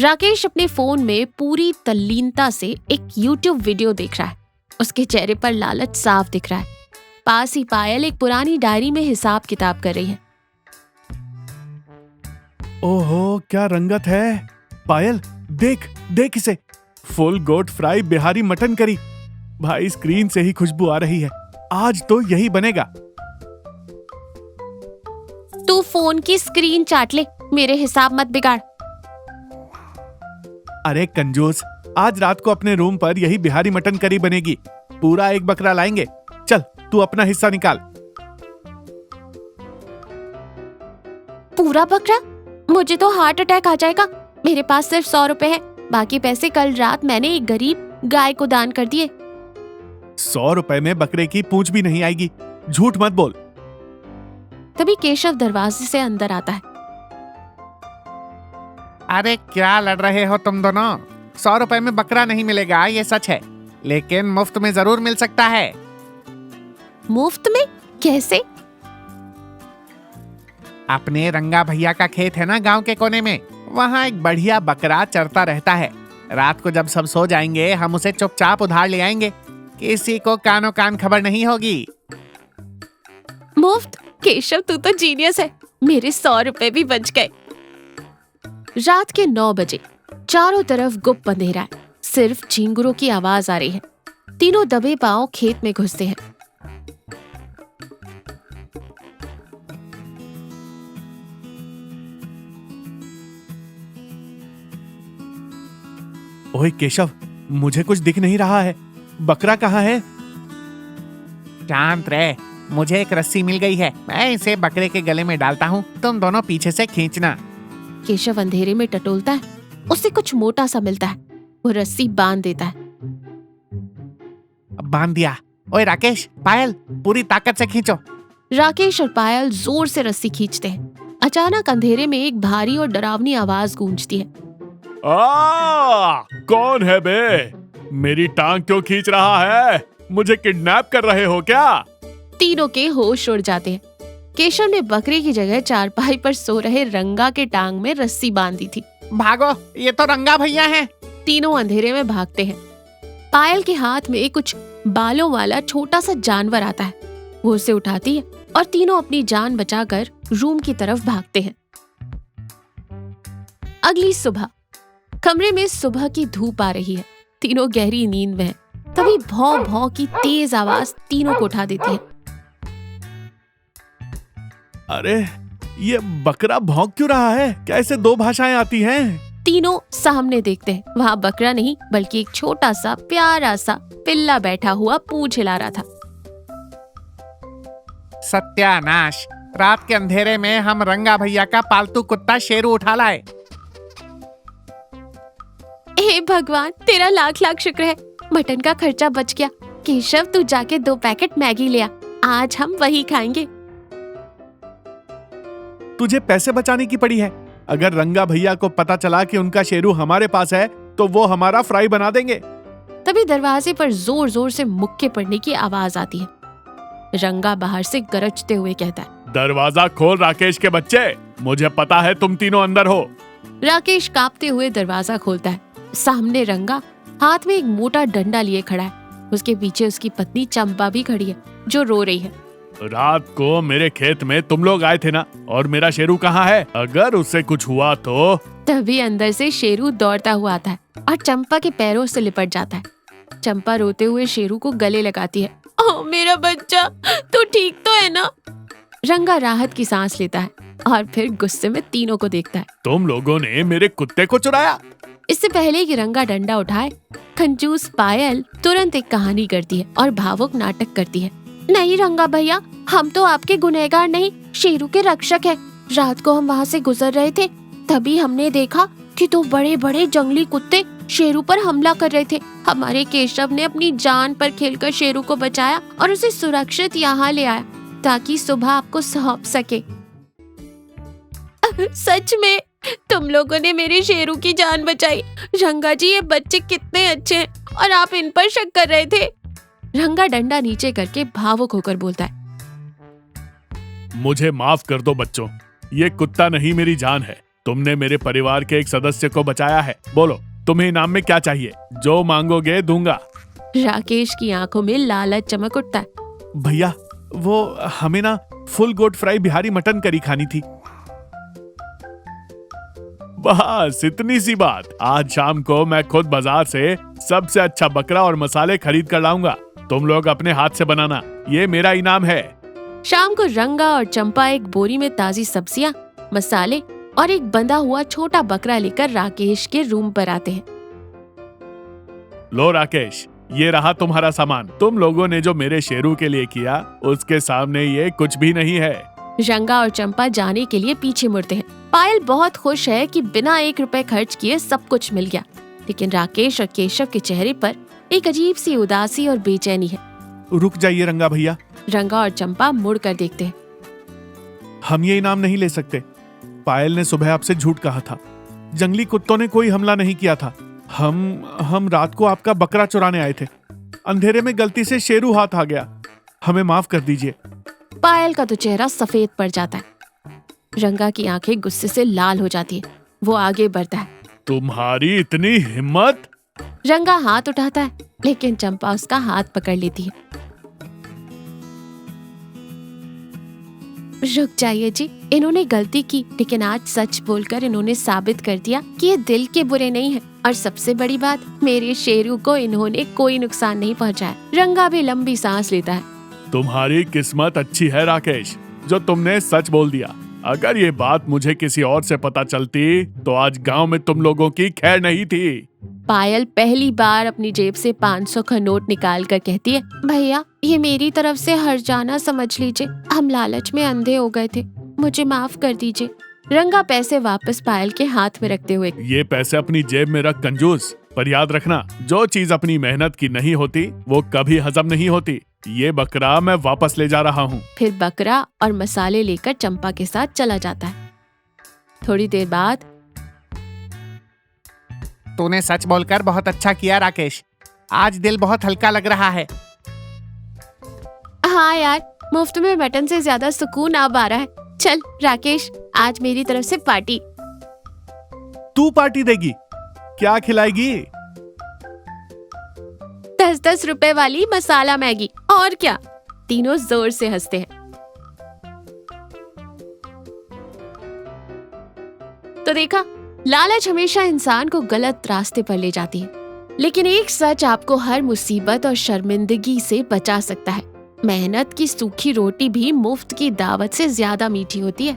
राकेश अपने फोन में पूरी तल्लीनता से एक YouTube वीडियो देख रहा है। उसके चेहरे पर लालच साफ दिख रहा है। पास ही पायल एक पुरानी डायरी में हिसाब किताब कर रही है। ओहो, क्या रंगत है। पायल, देख देख इसे। फुल गोट फ्राई बिहारी मटन करी। भाई, स्क्रीन से ही खुशबू आ रही है। आज तो यही बनेगा। तू फोन की स्क्रीन चाट ले, मेरे हिसाब मत बिगाड़। अरे कंजूस, आज रात को अपने रूम पर यही बिहारी मटन करी बनेगी। पूरा एक बकरा लाएंगे। चल, तू अपना हिस्सा निकाल। पूरा बकरा? मुझे तो हार्ट अटैक आ जाएगा। मेरे पास सिर्फ 100 रुपए है। बाकी पैसे कल रात मैंने एक गरीब गाय को दान कर दिए। 100 रुपए में बकरे की पूंछ भी नहीं आएगी। झूठ मत बोल। तभी केशव दरवाजे से अंदर आता है। अरे क्या लड़ रहे हो तुम दोनों? 100 रुपए में बकरा नहीं मिलेगा, ये सच है, लेकिन मुफ्त में जरूर मिल सकता है। मुफ्त में? कैसे? अपने रंगा भैया का खेत है ना गांव के कोने में, वहाँ एक बढ़िया बकरा चरता रहता है। रात को जब सब सो जाएंगे, हम उसे चुपचाप उधार ले आएंगे। किसी को कानो कान खबर नहीं होगी। मुफ्त? केशव, तू तो जीनियस है। मेरे 100 रुपए भी बच गए। रात के 9 बजे चारों तरफ गुप्त अंधेरा है। सिर्फ झींगुरों की आवाज आ रही है। तीनों दबे पांव खेत में घुसते हैं। ओए केशव, मुझे कुछ दिख नहीं रहा है। बकरा कहाँ है? शांत रहे, मुझे एक रस्सी मिल गई है। मैं इसे बकरे के गले में डालता हूँ, तुम दोनों पीछे से खींचना। केशव अंधेरे में टटोलता है। उसे कुछ मोटा सा मिलता है। वो रस्सी बांध देता है। बांध दिया। ओए राकेश, पायल, पूरी ताकत से खींचो। राकेश और पायल जोर से रस्सी खींचते हैं। अचानक अंधेरे में एक भारी और डरावनी आवाज गूंजती है। कौन है बे? मेरी टांग क्यों खींच रहा है? मुझे किडनैप कर रहे हो क्या? तीनों के होश उड़ जाते हैं। केशव ने बकरे की जगह चारपाई पर सो रहे रंगा के टांग में रस्सी बांधी थी। भागो, ये तो रंगा भैया हैं। तीनों अंधेरे में भागते हैं। पायल के हाथ में कुछ बालों वाला छोटा सा जानवर आता है। वो उसे उठाती है और तीनों अपनी जान बचाकर रूम की तरफ भागते हैं। अगली सुबह कमरे में सुबह की धूप आ रही है। तीनों गहरी नींद में हैं। तभी भौं भौं की तेज आवाज तीनों को उठा देती है। अरे, ये बकरा भौंक क्यों रहा है? क्या इसे 2 भाषाएं आती हैं? तीनों सामने देखते हैं। वहाँ बकरा नहीं बल्कि एक छोटा सा प्यारा सा पिल्ला बैठा हुआ पूंछ हिला रहा था। सत्यानाश, रात के अंधेरे में हम रंगा भैया का पालतू कुत्ता शेरू उठा लाए। हे भगवान, तेरा लाख लाख शुक्र है। मटन का खर्चा बच गया। केशव, तू जाके 2 पैकेट मैगी ले आ। आज हम वही खाएंगे। तुझे पैसे बचाने की पड़ी है। अगर रंगा भैया को पता चला कि उनका शेरू हमारे पास है तो वो हमारा फ्राई बना देंगे। तभी दरवाजे पर जोर जोर से मुक्के पड़ने की आवाज आती है। रंगा बाहर से गरजते हुए कहता है, दरवाजा खोल राकेश के बच्चे, मुझे पता है तुम तीनों अंदर हो। राकेश कांपते हुए दरवाजा खोलता है। सामने रंगा हाथ में एक मोटा डंडा लिए खड़ा है। उसके पीछे उसकी पत्नी चंपा भी खड़ी है, जो रो रही है। रात को मेरे खेत में तुम लोग आए थे ना, और मेरा शेरू कहाँ है? अगर उससे कुछ हुआ तो? तभी अंदर से शेरू दौड़ता हुआ आता है और चंपा के पैरों से लिपट जाता है। चंपा रोते हुए शेरू को गले लगाती है। ओह मेरा बच्चा, तू ठीक तो है ना? रंगा राहत की सांस लेता है और फिर गुस्से में तीनों को देखता है। तुम लोगों ने मेरे कुत्ते को चुराया। इससे पहले कि रंगा डंडा उठाए, कंजूस पायल तुरंत एक कहानी करती है और भावुक नाटक करती है। नहीं रंगा भैया, हम तो आपके गुनहगार नहीं, शेरू के रक्षक हैं। रात को हम वहाँ से गुजर रहे थे, तभी हमने देखा कि 2 बड़े बड़े जंगली कुत्ते शेरू पर हमला कर रहे थे। हमारे केशव ने अपनी जान पर खेलकर शेरू को बचाया और उसे सुरक्षित यहाँ ले आया ताकि सुबह आपको सौंप सके। सच में तुम लोगों ने मेरे शेरू की जान बचाई। रंगा जी, ये बच्चे कितने अच्छे हैं और आप इन पर शक कर रहे थे। रंगा डंडा नीचे करके भावुक होकर बोलता है, मुझे माफ कर दो बच्चों, ये कुत्ता नहीं मेरी जान है। तुमने मेरे परिवार के एक सदस्य को बचाया है। बोलो, तुम्हें इनाम में क्या चाहिए? जो मांगोगे दूंगा। राकेश की आंखों में लालच चमक उठता है। भैया, वो हमें ना फुल गोट फ्राई बिहारी मटन करी खानी थी। बस इतनी सी बात। आज शाम को मैं खुद बाजार से सबसे अच्छा बकरा और मसाले खरीद कर लाऊंगा। तुम लोग अपने हाथ से बनाना, ये मेरा इनाम है। शाम को रंगा और चंपा एक बोरी में ताजी सब्जियां, मसाले और एक बंधा हुआ छोटा बकरा लेकर राकेश के रूम पर आते हैं। लो राकेश, ये रहा तुम्हारा सामान। तुम लोगों ने जो मेरे शेरू के लिए किया, उसके सामने ये कुछ भी नहीं है। रंगा और चंपा जाने के लिए पीछे मुड़ते हैं। पायल बहुत खुश है कि बिना 1 रुपए खर्च किए सब कुछ मिल गया, लेकिन राकेश और केशव के चेहरे पर एक अजीब सी उदासी और बेचैनी है। रुक जाइए रंगा भैया। रंगा और चंपा मुड़ कर देखते हैं। हम ये इनाम नहीं ले सकते। पायल ने सुबह आपसे झूठ कहा था। जंगली कुत्तों ने कोई हमला नहीं किया था। हम रात को आपका बकरा चुराने आए थे। अंधेरे में गलती से शेरू हाथ आ गया। हमें माफ कर दीजिए। पायल का तो चेहरा सफेद पड़ जाता है। रंगा की आंखें गुस्से से लाल हो जाती है। वो आगे बढ़ता है। तुम्हारी इतनी हिम्मत! रंगा हाथ उठाता है, लेकिन चंपा उसका हाथ पकड़ लेती है। रुक जाइए जी, इन्होंने गलती की, लेकिन आज सच बोलकर इन्होंने साबित कर दिया कि ये दिल के बुरे नहीं हैं। और सबसे बड़ी बात, मेरे शेरू को इन्होंने कोई नुकसान नहीं पहुंचाया। रंगा भी लंबी सांस लेता है। तुम्हारी किस्मत अच्छी है राकेश, जो तुमने सच बोल दिया। अगर ये बात मुझे किसी और से पता चलती तो आज गांव में तुम लोगों की खैर नहीं थी। पायल पहली बार अपनी जेब से 500 का नोट निकाल कर कहती है, भैया ये मेरी तरफ से हर्जाना समझ लीजिए। हम लालच में अंधे हो गए थे, मुझे माफ कर दीजिए। रंगा पैसे वापस पायल के हाथ में रखते हुए, ये पैसे अपनी जेब में रख कंजूस, पर याद रखना, जो चीज अपनी मेहनत की नहीं होती वो कभी हजम नहीं होती। ये बकरा मैं वापस ले जा रहा हूँ। फिर बकरा और मसाले लेकर चंपा के साथ चला जाता है। थोड़ी देर बाद, तूने सच बोलकर बहुत अच्छा किया राकेश। आज दिल बहुत हल्का लग रहा है। हाँ यार, मुफ्त में मटन से ज्यादा सुकून अब आ रहा है। चल राकेश, आज मेरी तरफ से पार्टी। तू पार्टी देगी? क्या खिलाएगी? 10-10 रुपए वाली मसाला मैगी। और क्या? तीनों जोर से हंसते हैं। तो देखा, लालच हमेशा इंसान को गलत रास्ते पर ले जाती है, लेकिन एक सच आपको हर मुसीबत और शर्मिंदगी से बचा सकता है। मेहनत की सूखी रोटी भी मुफ्त की दावत से ज्यादा मीठी होती है।